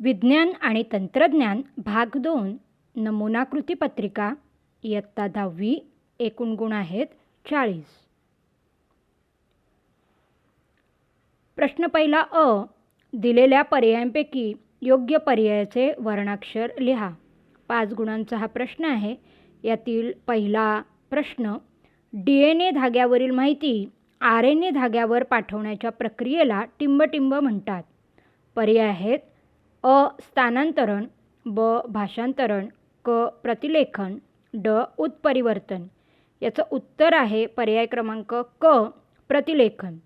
विज्ञान आणि तंत्रज्ञान भाग 2 नमुनाकृती पत्रिका इयत्ता 10वी. एकूण गुण आहेत 40. प्रश्न पहिला अ. दिलेल्या पर्यायांपैकी योग्य पर्यायाचे वर्णाक्षर लिहा. 5 गुणांचा हा प्रश्न आहे. यातील पहिला प्रश्न, DNA धाग्यावरील माहिती RNA धाग्यावर पाठवण्याच्या प्रक्रियेला टिंबटिंब म्हणतात. पर्याय आहेत अ. स्थानांतरण, ब. भाषांतरण, क. प्रतिलेखन, ड. उत्परिवर्तन. याचं उत्तर आहे पर्याय क्रमांक क. प्रतिलेखन.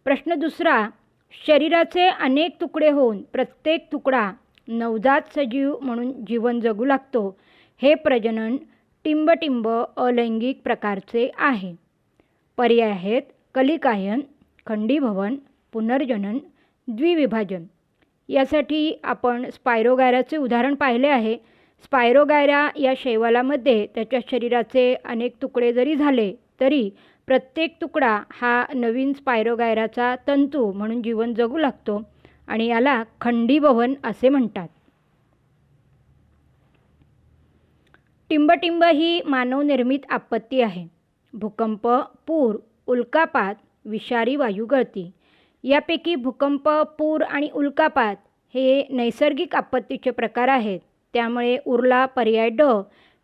प्रश्न दुसरा, शरीराचे अनेक तुकडे होऊन प्रत्येक तुकडा नवजात सजीव म्हणून जीवन जगू लागतो. हे प्रजनन टिंबटिंब अलैंगिक प्रकारचे आहे. पर्याय आहेत कलिकायन, खंडीभवन, पुनर्जनन, द्विविभाजन. यासाठी आपण स्पायरोगायराचे उदाहरण पाहिले आहे. स्पायरोगायरा या शैवालामध्ये त्याच्या शरीराचे अनेक तुकडे जरी झाले तरी प्रत्येक तुकडा हा नवीन स्पायरोगायराचा तंतू म्हणून जीवन जगू लागतो आणि याला खंडीभवन असे म्हणतात. टिंबटिंब ही मानवनिर्मित आपत्ती आहे. भूकंप, पूर, उल्कापात, विषारी वायुगळती यापैकी भूकंप, पूर आणि उल्कापात हे नैसर्गिक आपत्तीचे प्रकार आहेत. त्यामुळे उरला पर्याय ड.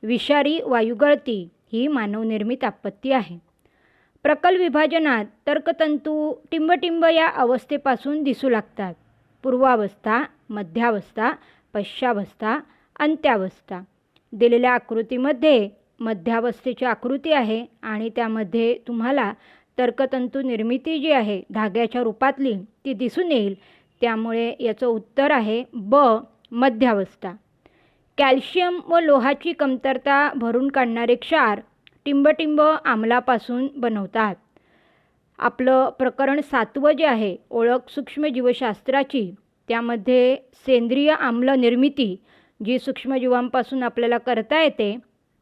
विषारी वायुगळती ही मानवनिर्मित आपत्ती आहे. प्रकल विभाजनात तर्कतंतू टिंबटिंब या अवस्थेपासून दिसू लागतात. पूर्वावस्था, मध्यावस्था, पश्चावस्था, अंत्यावस्था. दिलेल्या आकृतीमध्ये मध्यावस्थेची आकृती आहे आणि त्यामध्ये तुम्हाला तर्कतंतू निर्मिती जी आहे धाग्याच्या रूपातली ती दिसून येईल. त्यामुळे याचं उत्तर आहे ब. मध्यावस्था. कॅल्शियम व लोहाची कमतरता भरून काढणारे क्षार टिंबटिंब आम्लापासून बनवतात. आपलं प्रकरण 7वं जे आहे ओळख सूक्ष्मजीवशास्त्राची, त्यामध्ये सेंद्रिय आम्ल निर्मिती जी सूक्ष्मजीवांपासून आपल्याला करता येते,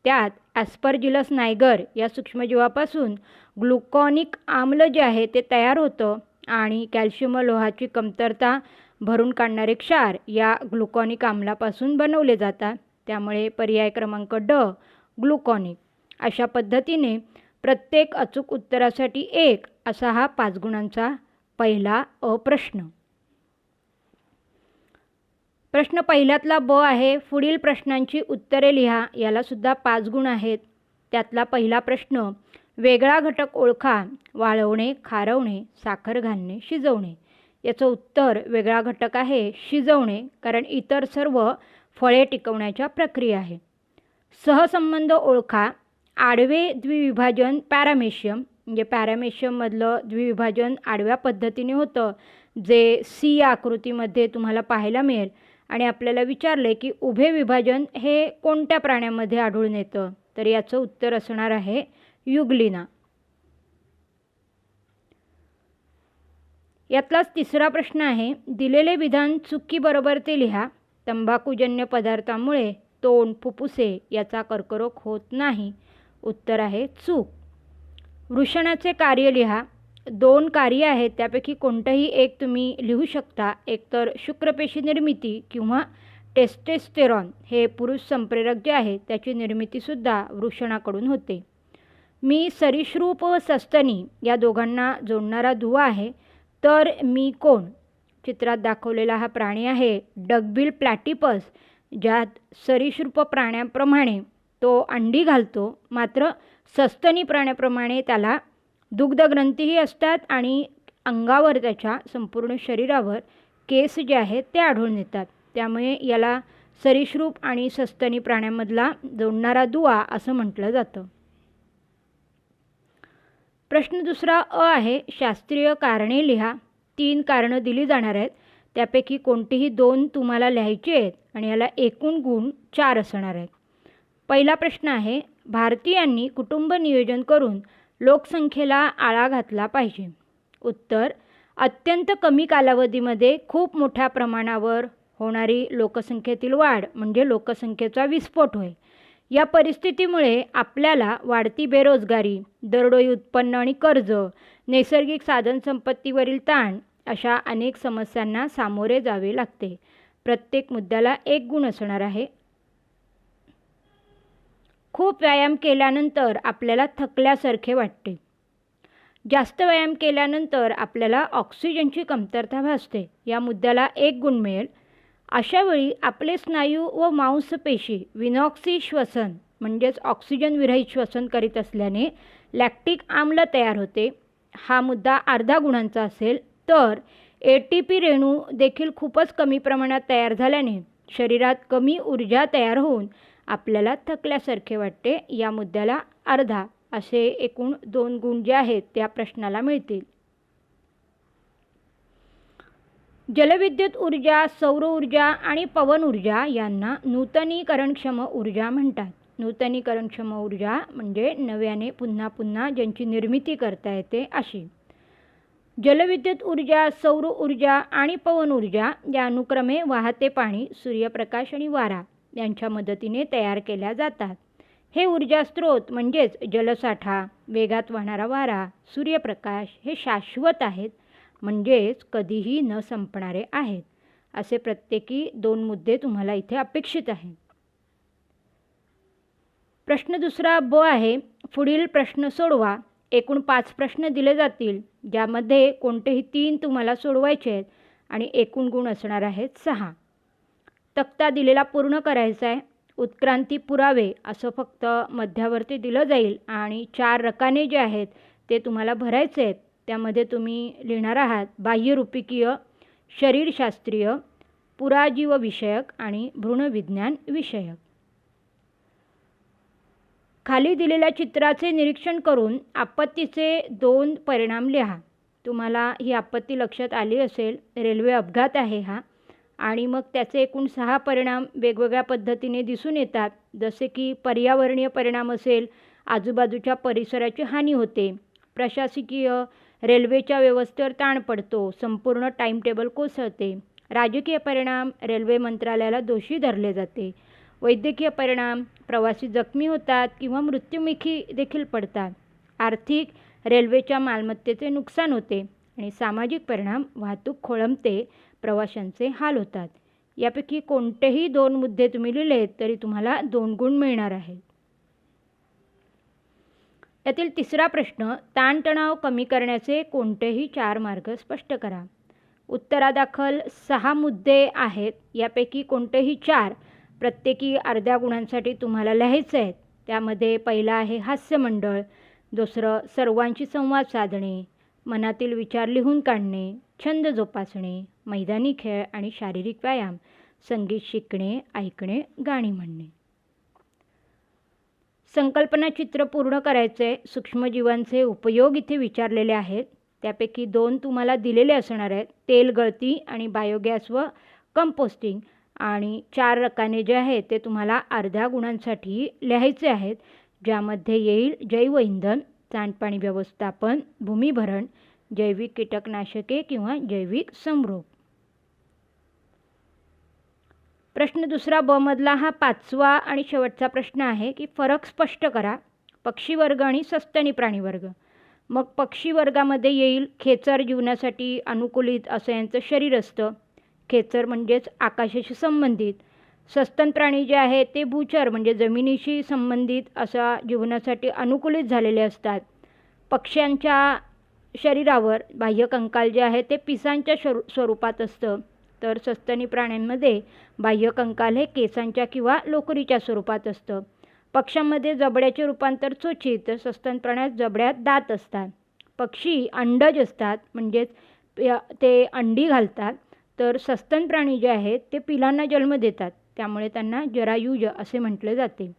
त्यात ॲस्परजिलस नायगर या सूक्ष्मजीवापासून ग्लुकॉनिक आम्ल जे आहे ते तयार होतं आणि कॅल्शियम व लोहाची कमतरता भरून काढणारे क्षार या ग्लुकॉनिक आम्लापासून बनवले जातात. त्यामुळे पर्याय क्रमांक ड. ग्लुकॉनिक. अशा पद्धतीने प्रत्येक अचूक उत्तरासाठी 1 असा हा 5 गुणांचा पहिला अ प्रश्न. प्रश्न पहिल्यातला ब आहे. पुढील प्रश्नांची उत्तरे लिहा. याला सुद्धा 5 गुण आहेत. त्यातला पहिला प्रश्न, वेगळा घटक ओळखा. वाळवणे, खारवणे, साखर घालणे, शिजवणे. याचं उत्तर वेगळा घटक आहे शिजवणे, कारण इतर सर्व फळे टिकवण्याच्या प्रक्रिया आहे. सहसंबंध ओळखा. आडवे द्विविभाजन पॅरामेशियम, म्हणजे पॅरामेशियममधलं द्विविभाजन आडव्या पद्धतीने होतं, जे सी या आकृतीमध्ये तुम्हाला पाहायला मिळेल. आणि आपल्याला विचारले की उभे विभाजन हे कोणत्या प्राण्यामध्ये आढळून येतं, तर याचं उत्तर असणार आहे युग्लिना. यातलाच तिसरा प्रश्न आहे. दिलेले विधान चुकी बरोबर ते लिहा. तंबाखूजन्य पदार्थामुळे तोंड, फुफ्फुसे याचा कर्करोग होत नाही. उत्तर आहे चूक. वृषणाचे कार्य लिहा. 2 कार्य आहेत, त्यापैकी कोणतंही एक तुम्ही लिहू शकता. एकतर शुक्रपेशी निर्मिती किंवा टेस्टोस्टेरॉन हे पुरुष संप्रेरक जे आहे त्याची निर्मितीसुद्धा वृषणाकडून होते. मी सरीसृप व सस्तनी या दोघांना जोडणारा दुवा आहे. तर मी कोण? चित्रात दाखवलेला हा प्राणी आहे डकबिल प्लॅटिपस, ज्यात सरीसृप प्राण्याप्रमाणे तो अंडी घालतो, मात्र सस्तनी प्राण्याप्रमाणे त्याला दुग्धग्रंथीही असतात आणि अंगावर त्याच्या संपूर्ण शरीरावर केस जे आहेत ते आढळून येतात. त्यामुळे याला सरीसृप आणि सस्तनी प्राण्यांमधला जोडणारा दुवा असं म्हटलं जातं. प्रश्न दुसरा अ आहे. शास्त्रीय कारणे लिहा. 3 कारणं दिली जाणार आहेत, त्यापैकी कोणतीही 2 तुम्हाला लिहायची आहेत आणि याला एकूण गुण 4 असणार आहेत. पहिला प्रश्न आहे. भारतीयांनी कुटुंब नियोजन करून लोकसंख्येला आळा घातला पाहिजे. उत्तर, अत्यंत कमी कालावधीमध्ये खूप मोठ्या प्रमाणावर होणारी लोकसंख्येतील वाढ म्हणजे लोकसंख्येचा विस्फोट होय. या परिस्थितीमुळे आपल्याला वाढती बेरोजगारी, दरडोई उत्पन्न आणि कर्ज, नैसर्गिक साधनसंपत्तीवरील ताण अशा अनेक समस्यांना सामोरे जावे लागते. प्रत्येक मुद्द्याला 1 गुण असणार आहे. खूप व्यायाम केल्यानंतर आपल्याला थकल्यासारखे वाटते. जास्त व्यायाम केल्यानंतर आपल्याला ऑक्सिजनची कमतरता भासते. या मुद्द्याला 1 गुण मिळेल. अशा वेळी आपले स्नायू व मांसपेशी विनॉक्सी श्वसन म्हणजेच ऑक्सिजन विरहित श्वसन करीत असल्याने लॅक्टिक आम्ल तयार होते. हा मुद्दा अर्धा गुणांचा असेल. तर ATP रेणू देखील खूपच कमी प्रमाणात तयार झाल्याने शरीरात कमी ऊर्जा तयार होऊन आपल्याला थकल्यासारखे वाटते. या मुद्द्याला अर्धा असे एकूण 2 गुण जे आहेत त्या प्रश्नाला मिळतील. जलविद्युत ऊर्जा, सौर ऊर्जा आणि पवन ऊर्जा यांना नूतनीकरणक्षम ऊर्जा म्हणतात. नूतनीकरणक्षम ऊर्जा म्हणजे नव्याने पुन्हा पुन्हा ज्यांची निर्मिती करता येते अशी. जलविद्युत ऊर्जा, सौर ऊर्जा आणि पवन ऊर्जा या अनुक्रमे वाहते पाणी, सूर्यप्रकाश आणि वारा यांच्या मदतीने तयार केल्या जातात. हे ऊर्जा स्रोत म्हणजेच जलसाठा, वेगात वाहणारा वारा, सूर्यप्रकाश हे शाश्वत आहेत म्हणजेच कधीही न संपणारे आहेत. असे प्रत्येकी 2 मुद्दे तुम्हाला इथे अपेक्षित आहेत. प्रश्न दुसरा ब आहे. पुढील प्रश्न सोडवा. एकूण 5 प्रश्न दिले जातील ज्यामध्ये कोणतेही 3 तुम्हाला सोडवायचे आहेत आणि एकूण गुण असणार आहेत 6. तक्ता दिलेला पूर्ण करायचा आहे. उत्क्रांती पुरावे असं फक्त मध्यावरती दिलं जाईल आणि 4 रकाने जे आहेत ते तुम्हाला भरायचे आहेत. त्यामध्ये तुम्ही लिहिणार आहात बाह्यरूपिकीय, शरीरशास्त्रीय, पुराजीव विषयक आणि भ्रूणविज्ञान विषयक. खाली दिलेल्या चित्राचे निरीक्षण करून आपत्तीचे 2 परिणाम लिहा. तुम्हाला ही आपत्ती लक्षात आली असेल. रेल्वे अपघात आहे हा आणि मग त्याचे एकूण 6 परिणाम वेगवेगळ्या पद्धतीने दिसून येतात. जसे की पर्यावरणीय परिणाम असेल, आजूबाजूच्या परिसराची हानी होते. प्रशासकीय, रेल्वेच्या व्यवस्थेवर ताण पडतो, संपूर्ण टाईम टेबल कोसळते. राजकीय परिणाम, रेल्वे मंत्रालयाला दोषी धरले जाते. वैद्यकीय परिणाम, प्रवासी जखमी होतात किंवा मृत्युमुखी देखील पडतात. आर्थिक, रेल्वेच्या मालमत्तेचे नुकसान होते. आणि सामाजिक परिणाम, वाहतूक खोळंबते, प्रवाशांचे हाल होतात. यापैकी कोणतेही 2 मुद्दे तुम्ही लिहिलेत तरी तुम्हाला 2 गुण मिळणार आहेत. यातील तिसरा प्रश्न, ताणतणाव कमी करण्याचे कोणतेही 4 मार्ग स्पष्ट करा. उत्तरादाखल 6 मुद्दे आहेत. यापैकी कोणतेही 4 प्रत्येकी अर्ध्या गुणांसाठी तुम्हाला लिहायचे आहेत. त्यामध्ये पहिला आहे हास्यमंडळ, दुसरं सर्वांशी संवाद साधणे, मनातील विचार लिहून काढणे, छंद जोपासणे, मैदानी खेळ आणि शारीरिक व्यायाम, संगीत शिकणे, ऐकणे, गाणी म्हणणे. संकल्पना चित्र पूर्ण करायचे. सूक्ष्मजीवांचे उपयोग इथे विचारलेले आहेत. त्यापैकी 2 तुम्हाला दिलेले असणार आहेत, तेल गळती आणि बायोगॅस व कंपोस्टिंग. आणि 4 रकाने जे आहेत ते तुम्हाला अर्ध्या गुणांसाठी लिहायचे आहेत, ज्यामध्ये येईल जैव इंधन, सांडपाणी व्यवस्थापन, भूमिभरण, जैविक कीटकनाशके किंवा जैविक समृद्ध. प्रश्न दुसरा ब मधला हा 5वा आणि शेवटचा प्रश्न आहे की फरक स्पष्ट करा. पक्षी वर्ग आणि सस्तनी प्राणी वर्ग. मग पक्षी वर्गामध्ये येईल खेचर, जीवनासाठी अनुकूलित असं यांचं शरीर असतं. खेचर म्हणजेच आकाशाशी संबंधित. सस्तन प्राणी जे आहेत ते भूचर म्हणजे जमिनीशी संबंधित असा जीवनासाठी अनुकूलित झालेले असतात. पक्ष्यांच्या शरीरावर बाह्यकंकाल जे आहे ते पिसांच्या स्वरूपात असतं. तर सस्तनी प्राण्यांमध्ये बाह्यकंकाल हे केसांच्या किंवा लोकरीच्या स्वरूपात असतं. पक्ष्यांमध्ये जबड्याचे रूपांतर चोचीत, तर सस्तन प्राण्यात जबड्यात दात असतात. पक्षी अंडज असतात म्हणजेच ते अंडी घालतात. तर सस्तन प्राणी जे आहेत ते पिलांना जन्म देतात, त्यामुळे त्यांना जरायुज असे म्हटले जाते.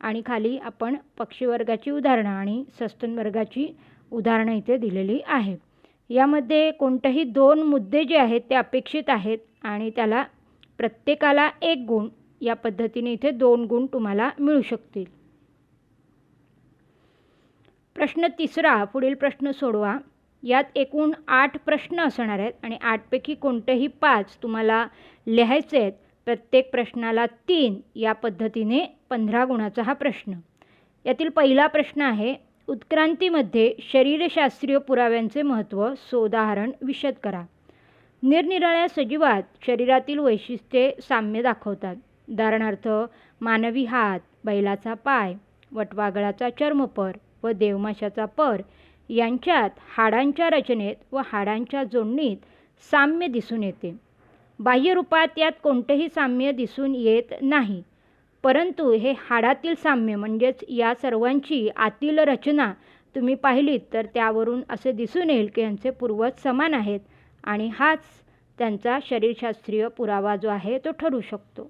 आणि खाली आपण पक्षी वर्गाची उदाहरणं आणि सस्तन वर्गाची उदाहरणं इथे दिलेली आहेत. यामध्ये कोणतेही 2 मुद्दे जे आहेत ते अपेक्षित आहेत आणि त्याला प्रत्येकाला 1 गुण. या पद्धतीने इथे 2 गुण तुम्हाला मिळू शकतील. प्रश्न तिसरा, पुढील प्रश्न सोडवा. यात एकूण 8 प्रश्न असणार आहेत आणि 8 पैकी कोणतेही 5 तुम्हाला लिहायचे आहेत. प्रत्येक प्रश्नाला 3. या पद्धतीने 15 गुणाचा हा प्रश्न. यातील पहिला प्रश्न आहे, उत्क्रांतीमध्ये शरीरशास्त्रीय पुराव्यांचे महत्त्व सोदाहरण विशद करा. निरनिराळ्या सजीवात शरीरातील वैशिष्ट्ये साम्य दाखवतात. उदाहरणार्थ, मानवी हात, बैलाचा पाय, वटवाघळाचा चर्मपर व देवमाशाचा पर यांच्यात हाडांच्या रचनेत व हाडांच्या जोडणीत साम्य दिसून येते. बाह्यरूपात यात कोणतेही साम्य दिसून येत नाही, परंतु हे हाडातील साम्य म्हणजेच या सर्वांची आतील रचना तुम्ही पाहिलीत तर त्यावरून असे दिसून येईल की यांचे पूर्वज समान आहेत आणि हाच त्यांचा शरीरशास्त्रीय पुरावा जो आहे तो ठरू शकतो.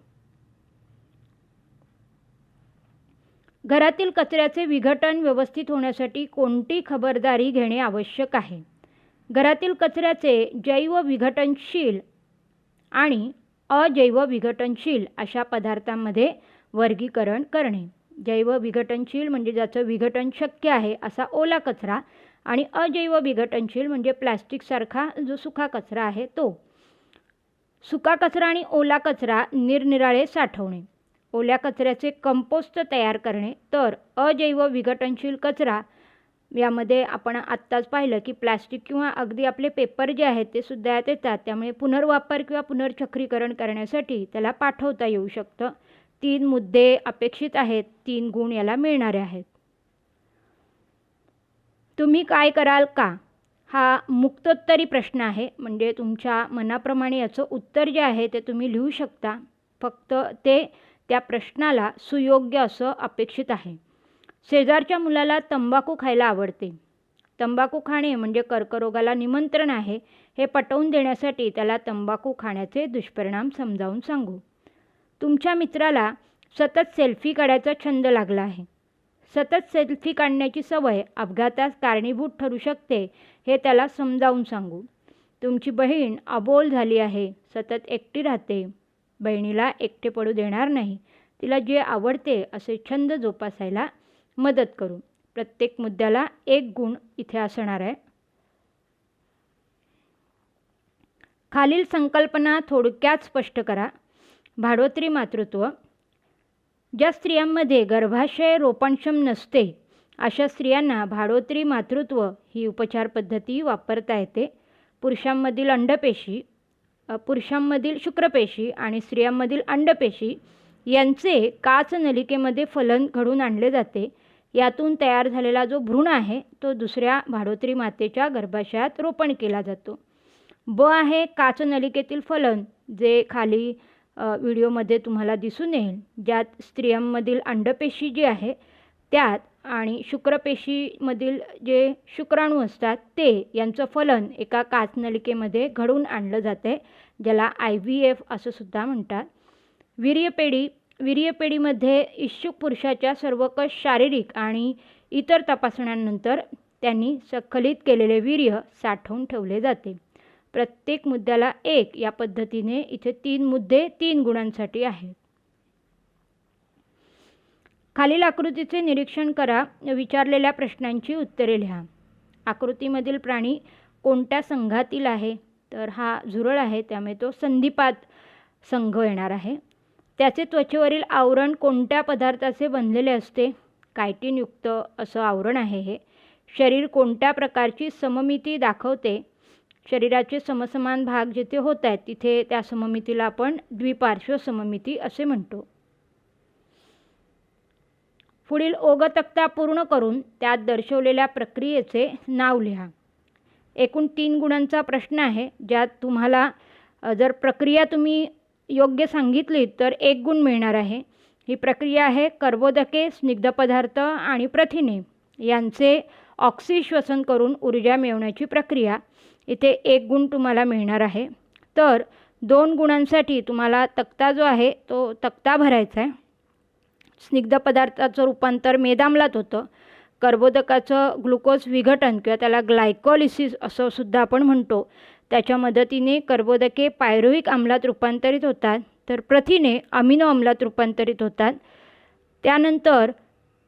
घरातील कचऱ्याचे विघटन व्यवस्थित होण्यासाठी कोणती खबरदारी घेणे आवश्यक आहे? घरातील कचऱ्याचे जैव विघटनशील आणि अजैव विघटनशील अशा पदार्थांमध्ये वर्गीकरण करणे. जैव विघटनशील म्हणजे ज्याचं विघटन शक्य आहे असा ओला कचरा आणि अजैव विघटनशील म्हणजे प्लॅस्टिकसारखा जो सुका कचरा आहे तो. सुका कचरा आणि ओला कचरा निरनिराळे साठवणे. ओल्या कचऱ्याचे कंपोस्ट तयार करणे. तर अजैव विघटनशील कचरा यामध्ये आपण आत्ताच पाहिलं की प्लॅस्टिक किंवा अगदी आपले पेपर जे आहेत ते सुद्धा यात येतात, त्यामुळे पुनर्वापर किंवा पुनर्चक्रीकरण करण्यासाठी त्याला पाठवता येऊ शकतं. 3 मुद्दे अपेक्षित आहेत, 3 गुण याला मिळणारे आहेत. तुम्ही काय कराल का? हा मुक्तोत्तरी प्रश्न आहे, म्हणजे तुमच्या मनाप्रमाणे याचं उत्तर जे आहे ते तुम्ही लिहू शकता. फक्त ते त्या प्रश्नाला सुयोग्य असं अपेक्षित आहे. शेजारच्या मुलाला तंबाखू खायला आवडते. तंबाखू खाणे म्हणजे कर्करोगाला निमंत्रण आहे हे पटवून देण्यासाठी त्याला तंबाखू खाण्याचे दुष्परिणाम समजावून सांगू. तुमच्या मित्राला सतत सेल्फी काढायचा छंद लागला आहे. सतत सेल्फी काढण्याची सवय अपघातास कारणीभूत ठरू शकते हे त्याला समजावून सांगू. तुमची बहीण अबोल झाली आहे, सतत एकटी राहते. बहिणीला एकटे पडू देणार नाही. तिला जे आवडते असे छंद जोपासायला मदत करू. प्रत्येक मुद्द्याला 1 गुण इथे असणार आहे. खालील संकल्पना थोडक्यात स्पष्ट करा. भाडोत्री मातृत्व. ज्या स्त्रियांमध्ये गर्भाशय रोपणक्षम नसते अशा स्त्रियांना भाडोत्री मातृत्व ही उपचार पद्धती वापरता येते. पुरुषांमधील शुक्रपेशी आणि स्त्रियांमधील अंडपेशी यांचे काच नलिकेमध्ये फलन घडून आणले जाते. यातून तयार झालेला जो भ्रूण आहे तो दुसऱ्या भाडोत्री मातेच्या गर्भाशयात रोपण केला जातो. ब आहे काच नलिकेतील फलन, जे खाली व्हिडिओमध्ये तुम्हाला दिसून येईल, ज्यात स्त्रियांमधील अंडपेशी जी आहे त्यात आणि शुक्रपेशीमधील जे शुक्राणू असतात ते यांचं फलन एका काच नलिकेमध्ये घडून आणलं जाते, ज्याला IVF असं सुद्धा म्हणतात. वीर्यपेढीमध्ये इच्छुक पुरुषाच्या सर्वकष शारीरिक आणि इतर तपासण्यांनंतर त्यांनी स्खलित केलेले वीर्य साठवून ठेवले जाते. प्रत्येक मुद्द्याला 1 या पद्धतीने इथे 3 मुद्दे 3 गुणांसाठी आहेत. खालील आकृतीचे निरीक्षण करा. विचारलेल्या प्रश्नांची उत्तरे लिहा. आकृतीमधील प्राणी कोणत्या संघातील आहे? तर हा झुरळ आहे, त्यामुळे तो संधिपात संघ येणार आहे. त्याचे त्वचेवरील आवरण कोणत्या पदार्थाचे बनलेले असते? कायटिनयुक्त असं आवरण आहे हे. शरीर कोणत्या प्रकारची सममिती दाखवते? शरीराचे समसमान भाग जिथे होत आहेत तिथे त्या सममितीला आपण द्विपार्श्व सममिती असे म्हणतो. पुढील ओघतक्ता पूर्ण करून त्यात दर्शवलेल्या प्रक्रियेचे नाव लिहा. एकूण 3 गुणांचा प्रश्न आहे, ज्यात तुम्हाला जर प्रक्रिया तुम्ही योग्य सांगितली तर 1 गुण मिळणार आहे. ही प्रक्रिया आहे कर्बोदके, स्निग्ध पदार्थ आणि प्रथिने यांचे ऑक्सिश्वसन करून ऊर्जा मिळवण्याची प्रक्रिया. इथे 1 गुण तुम्हाला मिळणार आहे. तर 2 गुणांसाठी तुम्हाला तक्ता जो आहे तो तक्ता भरायचा आहे. स्निग्ध पदार्थाचं रूपांतर मेदाम्लात होतं. कर्बोदकाचं ग्लुकोज विघटन किंवा त्याला ग्लायकोलिसिस असं सुद्धा आपण म्हणतो, त्याच्या मदतीने कर्बोदके पायरुव्हिक आम्लात रूपांतरित होतात, तर प्रथिने अमिनो आम्लात रूपांतरित होतात. त्यानंतर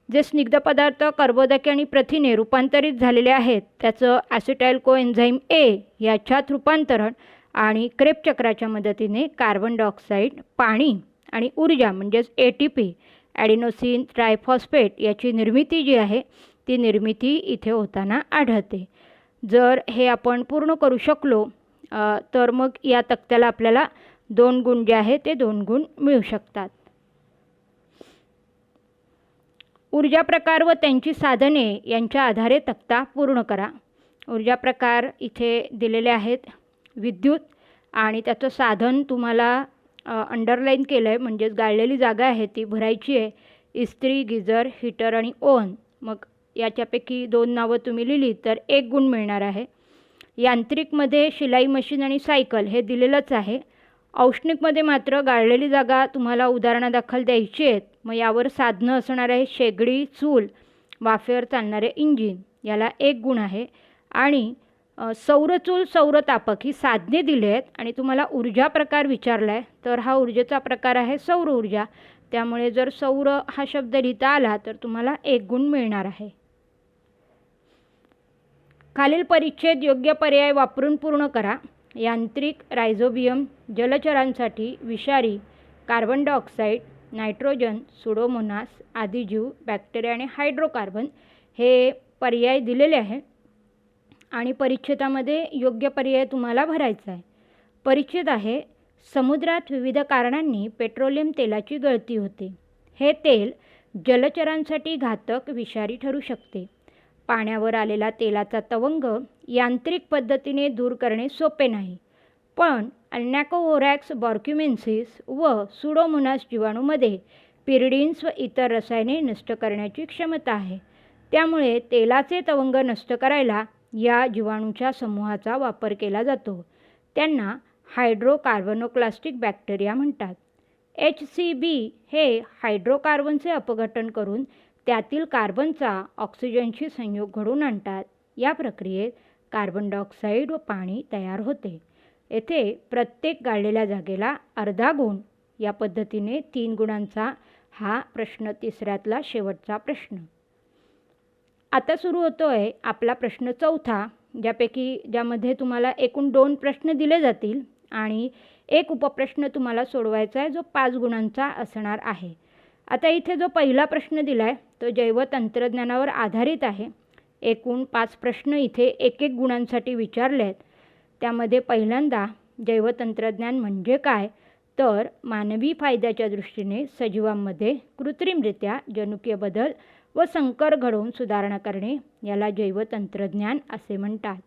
जे स्निग्ध पदार्थ कर्बोदके आणि प्रथिने रूपांतरित झालेले आहेत त्याचं ॲसिटाइल कोएन्झाईम A याच्यात रूपांतरण आणि क्रेब चक्राच्या मदतीने कार्बन डायऑक्साईड, पाणी आणि ऊर्जा म्हणजेच ATP ॲडिनोसिन ट्रायफॉस्फेट याची निर्मिती जी आहे ती निर्मिती इथे होताना आढळते. जर हे आपण पूर्ण करू शकलो तर मग या तक्त्याला आपल्याला 2 गुण जे आहे ते 2 गुण मिळू शकतात. ऊर्जा प्रकार व त्यांची साधने यांच्या आधारे तक्ता पूर्ण करा. ऊर्जा प्रकार इथे दिलेले आहेत. विद्युत आणि त्याचं साधन तुम्हाला अंडरलाईन केलं आहे, म्हणजेच गाळलेली जागा आहे ती भरायची आहे. इस्त्री, गिझर, हीटर आणि ओव्हन. मग याच्यापैकी 2 नावं तुम्ही लिहिली तर 1 गुण मिळणार आहे. यांत्रिकमध्ये शिलाई मशीन आणि सायकल हे दिलेलंच आहे. औष्णिकमध्ये मात्र गाळलेली जागा तुम्हाला उदाहरणादाखल द्यायची आहेत. मग यावर साधनं असणार आहे शेगडी, चूल, वाफेवर चालणारे इंजिन, याला 1 गुण आहे. आणि सौरचूल, सौरतापक ही साधने दिली आहेत आणि तुम्हाला ऊर्जा प्रकार विचारला आहे, तर हा ऊर्जेचा प्रकार आहे सौर ऊर्जा. त्यामुळे जर सौर हा शब्द लिहिता आला तर तुम्हाला 1 गुण मिळणार आहे. खालील परिच्छेद योग्य पर्याय वापरून पूर्ण करा. यांत्रिक, रायझोबियम, जलचरांसाठी विषारी, कार्बन डायऑक्साईड, नायट्रोजन, सुडोमोनास, आदी जीव, बॅक्टेरिया आणि हायड्रोकार्बन हे पर्याय दिलेले आहे आणि परिच्छेदामध्ये योग्य पर्याय तुम्हाला भरायचा आहे. परिच्छेद आहे समुद्रात विविध कारणांनी पेट्रोलियम तेलाची गळती होते. हे तेल जलचरांसाठी घातक, विषारी ठरू शकते. पाण्यावर आलेला तेलाचा तवंग यांत्रिक पद्धतीने दूर करणे सोपे नाही, पण अल्नॅकोव्होरॅक्स बॉर्क्युमेन्सिस व सुडोमोनास जीवाणूमध्ये पिरिडिन्स व इतर रसायने नष्ट करण्याची क्षमता आहे. त्यामुळे तेलाचे तवंग नष्ट करायला या जीवाणूच्या समूहाचा वापर केला जातो. त्यांना हायड्रोकार्बोनोक्लास्टिक बॅक्टेरिया म्हणतात. HCB हे हायड्रोकार्बनचे अपघटन करून त्यातील कार्बनचा ऑक्सिजनशी संयोग घडवून आणतात. या प्रक्रियेत कार्बन डायऑक्साईड व पाणी तयार होते. येथे प्रत्येक गाळलेल्या जागेला अर्धा गुण. या पद्धतीने 3 गुणांचा हा प्रश्न, तिसऱ्यातला शेवटचा प्रश्न. आता सुरू होतो आहे आपला प्रश्न 4, ज्यामध्ये तुम्हाला एकूण 2 प्रश्न दिले जातील आणि 1 उपप्रश्न तुम्हाला सोडवायचा आहे जो 5 गुणांचा असणार आहे. आता इथे जो पहिला प्रश्न दिला आहे तो जैवतंत्रज्ञानावर आधारित आहे. एकूण 5 प्रश्न इथे 1-1 गुणांसाठी विचारले आहेत. त्यामध्ये पहिल्यांदा जैवतंत्रज्ञान म्हणजे काय, तर मानवी फायद्याच्या दृष्टीने सजीवांमध्ये कृत्रिमरित्या जनुकीय बदल व संकर घडवून सुधारणा करणे याला जैवतंत्रज्ञान असे म्हणतात.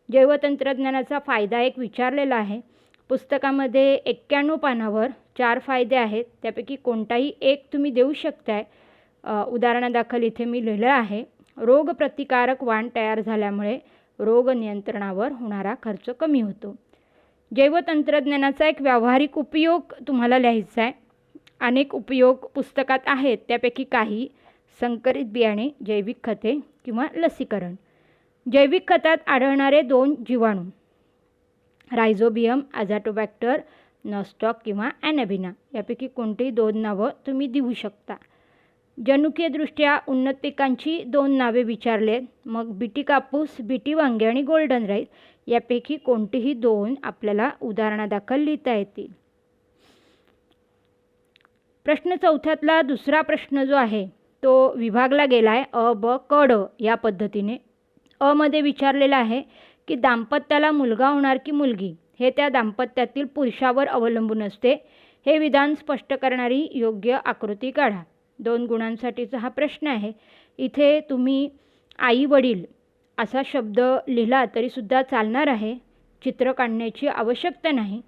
जैवतंत्रज्ञानाचा फायदा एक विचारलेला आहे. पुस्तकामध्ये 91 पानावर 4 फायदे आहेत. त्यापैकी कोणताही एक तुम्ही देऊ शकताय. उदाहरणादाखल इथे मी लिहिलं आहे, रोगप्रतिकारक वाण तयार झाल्यामुळे रोग नियंत्रणावर होणारा खर्च कमी होतो. जैवतंत्रज्ञानाचा एक व्यावहारिक उपयोग तुम्हाला लिहायचा आहे. अनेक उपयोग पुस्तकात आहेत. त्यापैकी काही संकरित बियाणे, जैविक खते किंवा लसीकरण. जैविक खतात आढळणारे 2 जीवाणू रायझोबियम, अझॅटोबॅक्टर, नॉस्टॉक किंवा ॲनाबिना यापैकी कोणतीही 2 नावं तुम्ही देऊ शकता. जनुकीयदृष्ट्या उन्नत पिकांची 2 नावे विचारले. मग बीटी कापूस, बीटी वांगे आणि गोल्डन राईस यापैकी कोणतीही 2 आपल्याला उदाहरणादाखल लिहिता येतील. प्रश्न 4तला दुसरा प्रश्न जो आहे तो विभागला गेला आहे अ, ब, क, ड या पद्धतीने. अ मध्ये विचारलेलं आहे की दाम्पत्याला मुलगा होणार की मुलगी हे त्या दाम्पत्यातील पुरुषावर अवलंबून असते. हे विधान स्पष्ट करणारी योग्य आकृती काढा. 2 गुणांसाठीचा हा प्रश्न आहे. इथे तुम्ही आई वडील असा शब्द लिहिला तरीसुद्धा चालणार आहे. चित्र काढण्याची आवश्यकता नाही.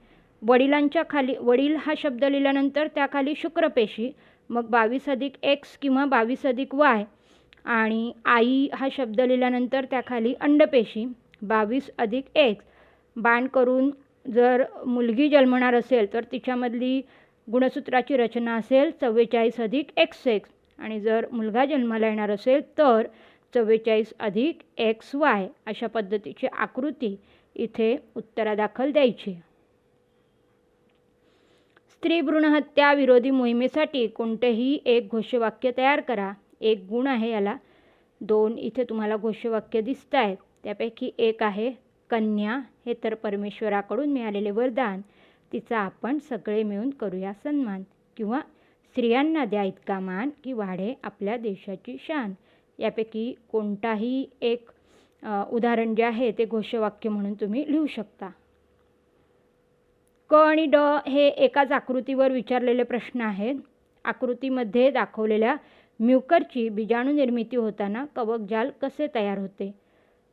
वडिलांच्या खाली वडील हा शब्द लिहिल्यानंतर त्याखाली शुक्रपेशी, मग 22+X किंवा 22+Y आणि आई हा शब्द लिहिल्यानंतर त्याखाली अंडपेशी 22+X. बाण करून जर मुलगी जन्मणार असेल तर तिच्यामधली गुणसूत्राची रचना असेल 44+XX आणि जर मुलगा जन्माला येणार असेल तर 44+XY अशा पद्धतीची आकृती इथे उत्तरादाखल द्यायची. स्त्री भ्रूणहत्या विरोधी मोहिमेसाठी कोणतेही एक घोषवाक्य तयार करा. 1 गुण आहे याला. 2 इथे तुम्हाला घोषवाक्य दिसत आहेत. त्यापैकी एक आहे कन्या हे तर परमेश्वराकडून मिळालेले वरदान, तिचा आपण सगळे मिळून करूया सन्मान, किंवा स्त्रियांना द्या इतका मान की वाढे आपल्या देशाची शान. यापैकी कोणताही एक उदाहरण जे आहे ते घोषवाक्य म्हणून तुम्ही लिहू शकता. क आणि ड हे एकाच आकृतीवर विचारलेले प्रश्न आहेत. आकृतीमध्ये दाखवलेल्या म्युकरची बीजाणू निर्मिती होताना कवकजाल कसे तयार होते?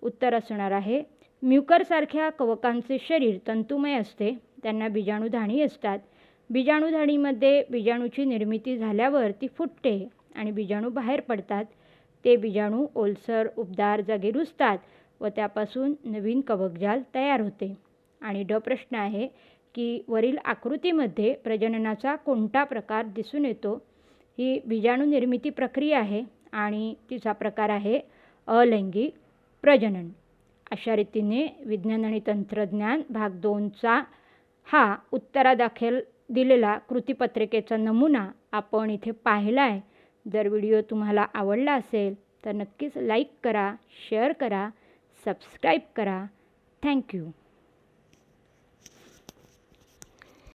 उत्तर असणार आहे, म्युकरसारख्या कवकांचे शरीर तंतुमय असते. त्यांना बीजाणुधाणी असतात. बीजाणुधाणीमध्ये बीजाणूची निर्मिती झाल्यावर ती फुटते आणि बीजाणू बाहेर पडतात. ते बीजाणू ओलसर उबदार जागी रुजतात व त्यापासून नवीन कवकजाल तयार होते. आणि ड प्रश्न आहे की वरील आकृतीमध्ये प्रजननाचा कोणता प्रकार दिसून येतो? ही बीजाणू निर्मिती प्रक्रिया आहे आणि तिचा प्रकार आहे अलैंगिक प्रजनन. अशा रीतीने विज्ञान आणि तंत्रज्ञान भाग 2चा हा उत्तरादाखल दिलेला कृतीपत्रिकेचा नमुना आपण इथे पाहिला आहे. जर व्हिडिओ तुम्हाला आवडला असेल तर नक्कीच लाईक करा, शेअर करा, सबस्क्राईब करा. थँक्यू.